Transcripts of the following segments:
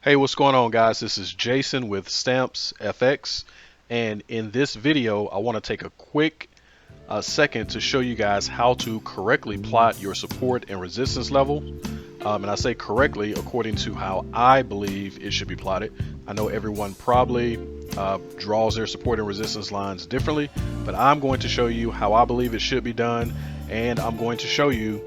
Hey, what's going on, guys? This is Jason with Stamps FX, and in this video, I want to take a quick second to show you guys how to correctly plot your support and resistance level. And I say correctly according to how I believe it should be plotted. I know everyone probably draws their support and resistance lines differently, but I'm going to show you how I believe it should be done, and I'm going to show you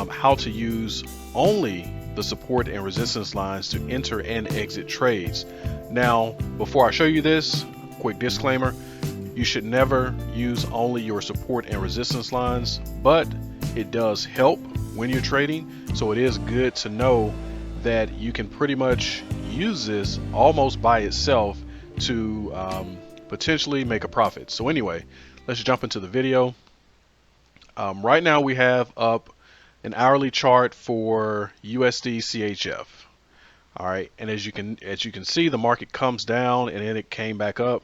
how to use only the support and resistance lines to enter and exit trades. Now, before I show you this, quick disclaimer: you should never use only your support and resistance lines, but it does help when you're trading. So it is good to know that you can pretty much use this almost by itself to potentially make a profit. So anyway, let's jump into the video. Right now we have up an hourly chart for USD CHF. All right, and as you can see, the market comes down and then it came back up,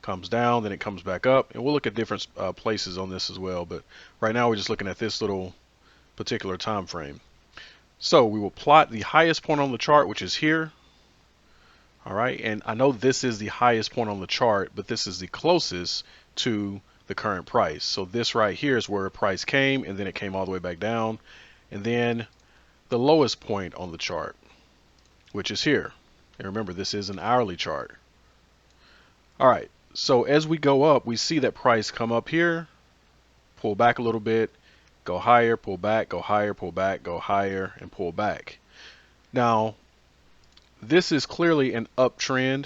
comes down, then it comes back up, and we'll look at different places on this as well. But right now we're just looking at this little particular time frame. So we will plot the highest point on the chart, which is here. All right, and I know this is the highest point on the chart, but this is the closest to the current price. So this right here is where price came, and then it came all the way back down, and then the lowest point on the chart, which is here. And remember, this is an hourly chart. All right, so as we go up, we see that price come up here, pull back a little bit, go higher, pull back, go higher, pull back, go higher, and pull back. Now, this is clearly an uptrend.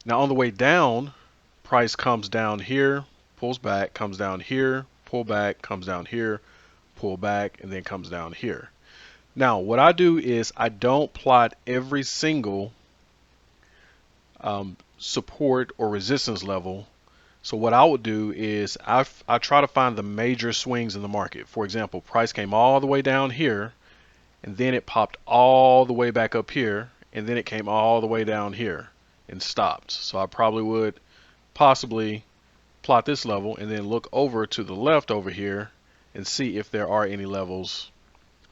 Now on the way down, price comes down here, pulls back, comes down here, pull back, comes down here, pull back, and then comes down here. Now what I do is I don't plot every single support or resistance level. So what I would do is I try to find the major swings in the market. For example, price came all the way down here, and then it popped all the way back up here, and then it came all the way down here and stopped. So I probably would possibly plot this level and then look over to the left over here and see if there are any levels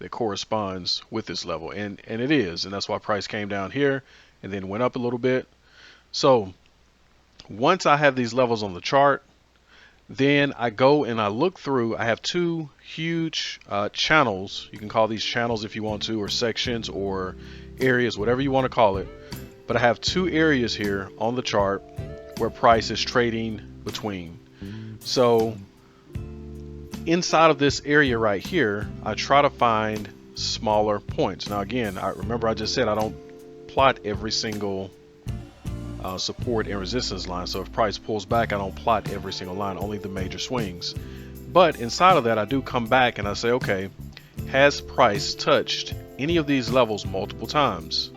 that corresponds with this level, and it is, and that's why price came down here and then went up a little bit. So once I have these levels on the chart, then I go and I look through. I have two huge channels. You can call these channels if you want to, or sections, or areas, whatever you want to call it. But I have two areas here on the chart where price is trading between. So inside of this area right here, I try to find smaller points. Now again, I just said I don't plot every single support and resistance line. So if price pulls back, I don't plot every single line, only the major swings. But inside of that, I do come back and I say, okay, has price touched any of these levels multiple times?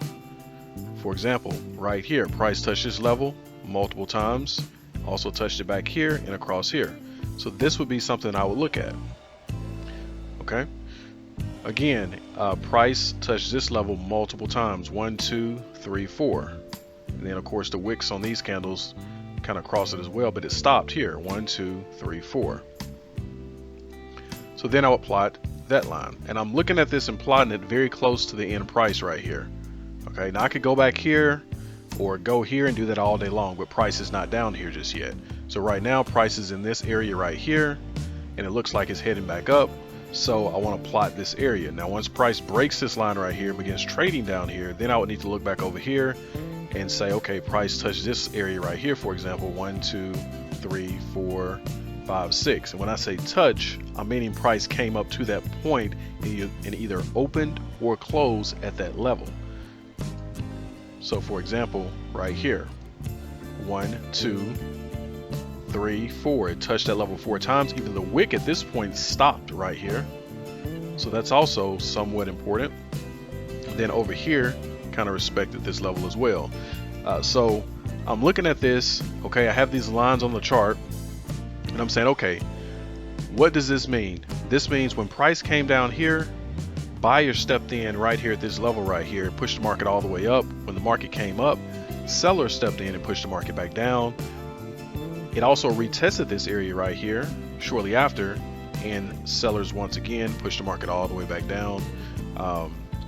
For example, right here, price touched this level multiple times, also touched it back here and across here. So this would be something I would look at. Okay. Again, price touched this level multiple times, 1, 2, 3, 4. And then of course the wicks on these candles kind of cross it as well, but it stopped here, 1, 2, 3, 4. So then I would plot that line, and I'm looking at this and plotting it very close to the end price right here. Okay, now I could go back here or go here and do that all day long, but price is not down here just yet. So right now price is in this area right here, and it looks like it's heading back up. So I want to plot this area. Now once price breaks this line right here and begins trading down here, then I would need to look back over here and say, okay, price touched this area right here, for example, 1, 2, 3, 4, 5, 6. And when I say touch, I'm meaning price came up to that point and either opened or closed at that level. So for example, right here, 1, 2, 3, 4, it touched that level 4 times. Even the wick at this point stopped right here. So that's also somewhat important. Then over here, kind of respected this level as well. So I'm looking at this. Okay, I have these lines on the chart, and I'm saying, okay, what does this mean? This means when price came down here, buyer stepped in right here at this level right here, pushed the market all the way up. When the market came up, seller stepped in and pushed the market back down. It also retested this area right here shortly after, and sellers once again pushed the market all the way back down.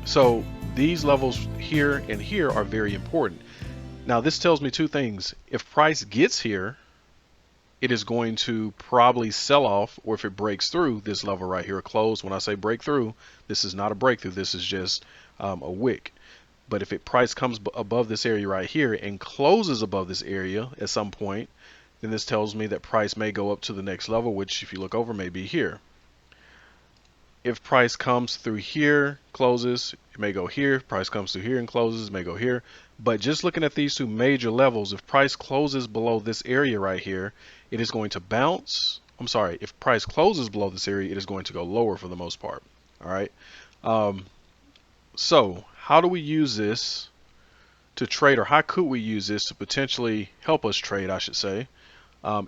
So these levels here and here are very important. Now this tells me two things. If price gets here, it is going to probably sell off, or if it breaks through this level right here, close. When I say breakthrough, this is not a breakthrough. This is just a wick. But if it price comes above this area right here and closes above this area at some point, then this tells me that price may go up to the next level, which if you look over may be here. If price comes through here, closes, it may go here. Price comes through here and closes, it may go here. But just looking at these two major levels, if price closes below this area right here, it is going to bounce. I'm sorry, if price closes below this area, it is going to go lower for the most part. All right. So how do we use this to trade, or how could we use this to potentially help us trade, I should say,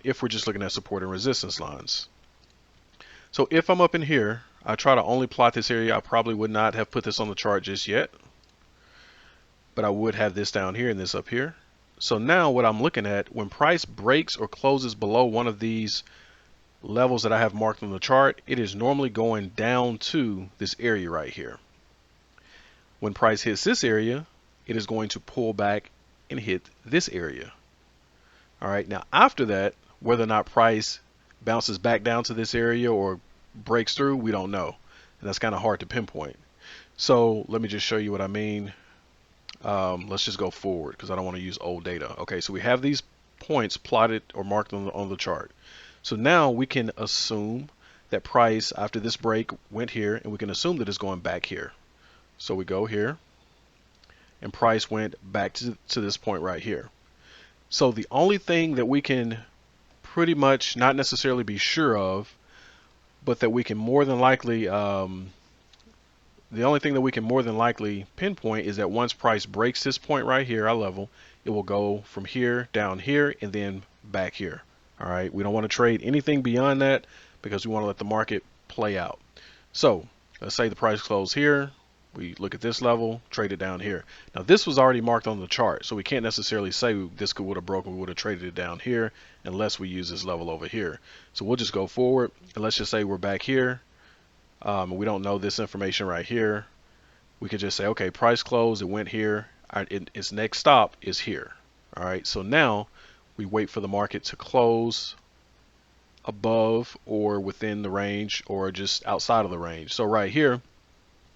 if we're just looking at support and resistance lines? So if I'm up in here, I try to only plot this area. I probably would not have put this on the chart just yet, but I would have this down here and this up here. So now what I'm looking at, when price breaks or closes below one of these levels that I have marked on the chart, it is normally going down to this area right here. When price hits this area, it is going to pull back and hit this area. All right, now after that, whether or not price bounces back down to this area or breaks through, we don't know. And that's kind of hard to pinpoint. So let me just show you what I mean. Let's just go forward because I don't want to use old data. Okay, so we have these points plotted or marked on the chart. So now we can assume that price after this break went here, and we can assume that it's going back here. So we go here, and price went back to this point right here. So the only thing that we can pretty much not necessarily be sure of, but that we can more than likely, the only thing that we can more than likely pinpoint is that once price breaks this point right here, our level, it will go from here down here and then back here. All right, we don't want to trade anything beyond that because we want to let the market play out. So let's say the price closed here. We look at this level, trade it down here. Now this was already marked on the chart, so we can't necessarily say this would have broken, we would have traded it down here unless we use this level over here. So we'll just go forward, and let's just say we're back here. We don't know this information right here. We could just say, okay, price closed, it went here. Its next stop is here. All right, so now we wait for the market to close above or within the range or just outside of the range. So right here,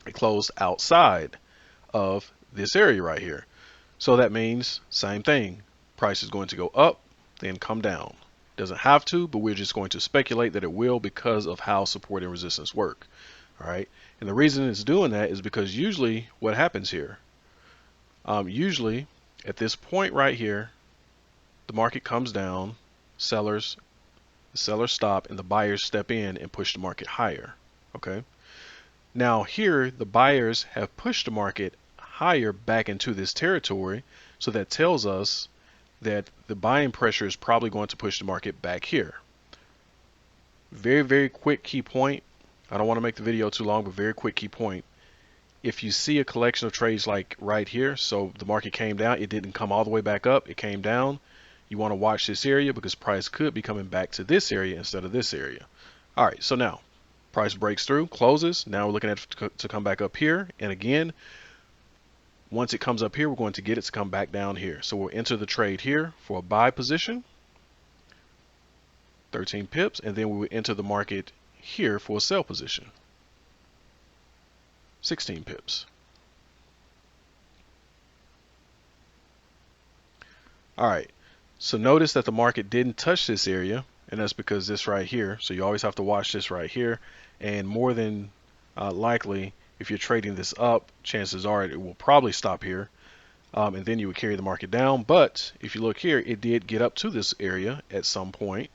it closed outside of this area right here. So that means same thing. Price is going to go up, then come down. Doesn't have to, but we're just going to speculate that it will because of how support and resistance work. All right. And the reason it's doing that is because usually what happens here, usually at this point right here, the market comes down, the sellers stop, and the buyers step in and push the market higher. Okay. Now here, the buyers have pushed the market higher back into this territory. So that tells us that the buying pressure is probably going to push the market back here. Very, very quick key point. I don't want to make the video too long, but very quick key point. If you see a collection of trades like right here, so the market came down, it didn't come all the way back up, it came down. You want to watch this area because price could be coming back to this area instead of this area. All right, so now price breaks through, closes. Now we're looking at it to come back up here. And again, once it comes up here, we're going to get it to come back down here. So we'll enter the trade here for a buy position, 13 pips, and then we will enter the market here for a sell position, 16 pips. All right, so notice that the market didn't touch this area, and that's because this right here. So you always have to watch this right here, and more than likely, if you're trading this up, chances are it will probably stop here, and then you would carry the market down. But if you look here, it did get up to this area at some point,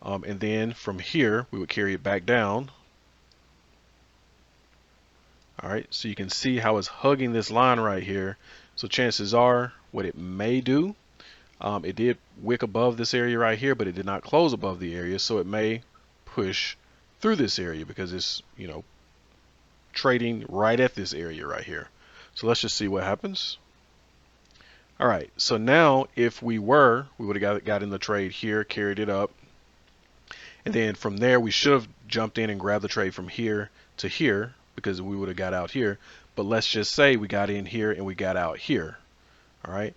and then from here we would carry it back down. All right, so you can see how it's hugging this line right here. So chances are what it may do, it did wick above this area right here, but it did not close above the area, so it may push through this area because it's, you know, trading right at this area right here. So let's just see what happens. All right, so now if we would have got in the trade here, carried it up, and then from there we should have jumped in and grabbed the trade from here to here because we would have got out here. But let's just say we got in here and we got out here. All right.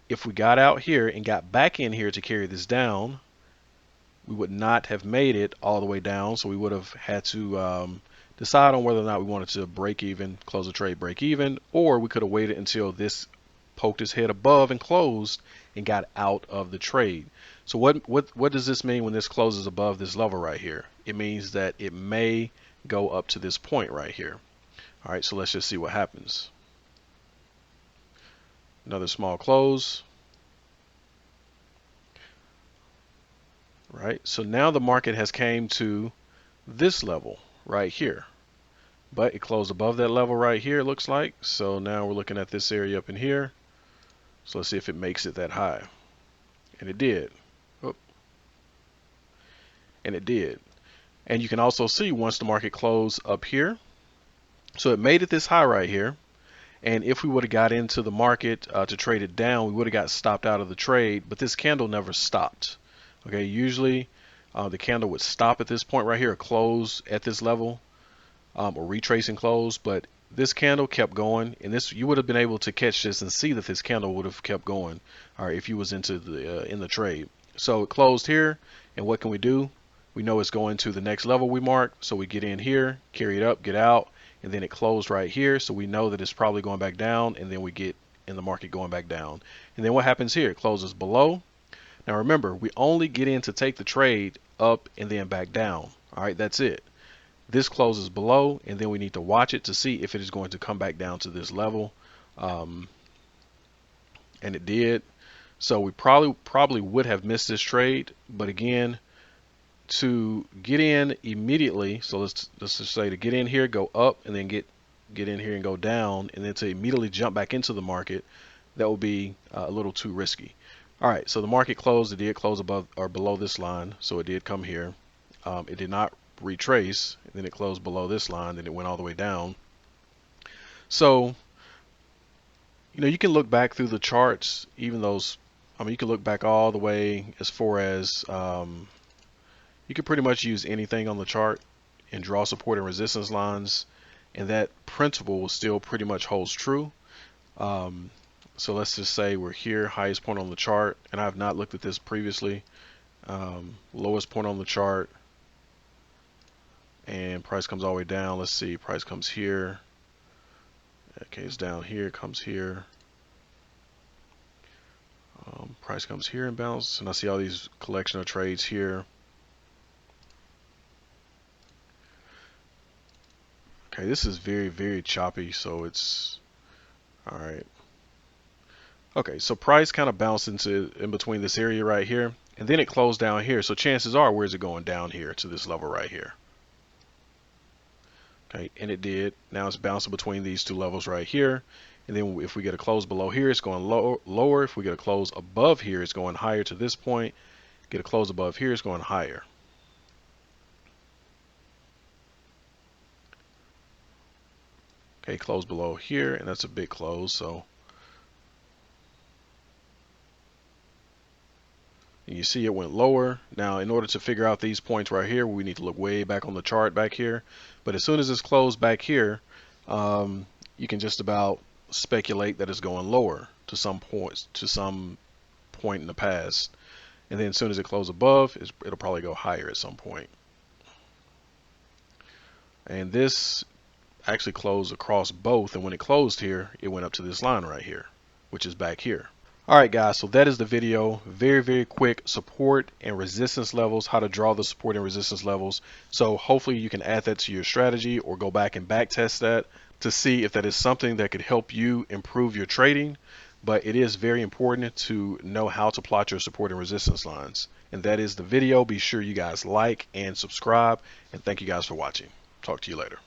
If we got out here and got back in here to carry this down, we would not have made it all the way down. So we would have had to decide on whether or not we wanted to break even, close the trade, break even, or we could have waited until this poked its head above and closed and got out of the trade. So what does this mean when this closes above this level right here? It means that it may go up to this point right here. All right, so let's just see what happens. Another small close. Right, so now the market has came to this level right here, but it closed above that level right here, it looks like. So now we're looking at this area up in here. So let's see if it makes it that high. And it did. Oop. And it did. And you can also see once the market closed up here, so it made it this high right here. And if we would have got into the market to trade it down, we would have got stopped out of the trade, but this candle never stopped. Okay, usually the candle would stop at this point right here, or close at this level, or retrace and close, but this candle kept going, and this, you would have been able to catch this and see that this candle would have kept going, all right, if you was into the in the trade. So it closed here, and what can we do? We know it's going to the next level we marked, so we get in here, carry it up, get out, and then it closed right here, so we know that it's probably going back down, and then we get in the market going back down. And then what happens here? It closes below. Now remember, we only get in to take the trade up and then back down. All right, that's it. This closes below, and then we need to watch it to see if it is going to come back down to this level. And it did. So we probably would have missed this trade, but again, to get in immediately, so let's just say to get in here, go up, and then get in here and go down, and then to immediately jump back into the market, that would be a little too risky. All right, so the market closed. It did close above or below this line, so it did come here. It did not retrace, and then it closed below this line, then it went all the way down. So, you know, you can look back through the charts, even those, I mean, you can look back all the way as far as, you can pretty much use anything on the chart and draw support and resistance lines, and that principle still pretty much holds true. So let's just say we're here, highest point on the chart, and I have not looked at this previously. Lowest point on the chart, and price comes all the way down. Let's see, price comes here. Okay, it's down here, comes here. Price comes here and bounce, and I see all these collection of trades here. Okay, this is very, very choppy, so it's all right. Okay, so price kind of bounced into in between this area right here, and then it closed down here. So chances are, where's it going? Down here to this level right here. Okay, and it did. Now it's bouncing between these two levels right here. And then if we get a close below here, it's going lower. If we get a close above here, it's going higher to this point. Get a close above here, it's going higher. Okay, close below here, and that's a big close, so. And you see it went lower. Now, in order to figure out these points right here, we need to look way back on the chart back here. But as soon as it's closed back here, you can just about speculate that it's going lower to some points, to some point in the past. And then as soon as it closes above, it'll probably go higher at some point. And this actually closed across both. And when it closed here, it went up to this line right here, which is back here. Alright guys, so that is the video. Very, very quick support and resistance levels, how to draw the support and resistance levels. So hopefully you can add that to your strategy or go back and back test that to see if that is something that could help you improve your trading. But it is very important to know how to plot your support and resistance lines. And that is the video. Be sure you guys like and subscribe. And thank you guys for watching. Talk to you later.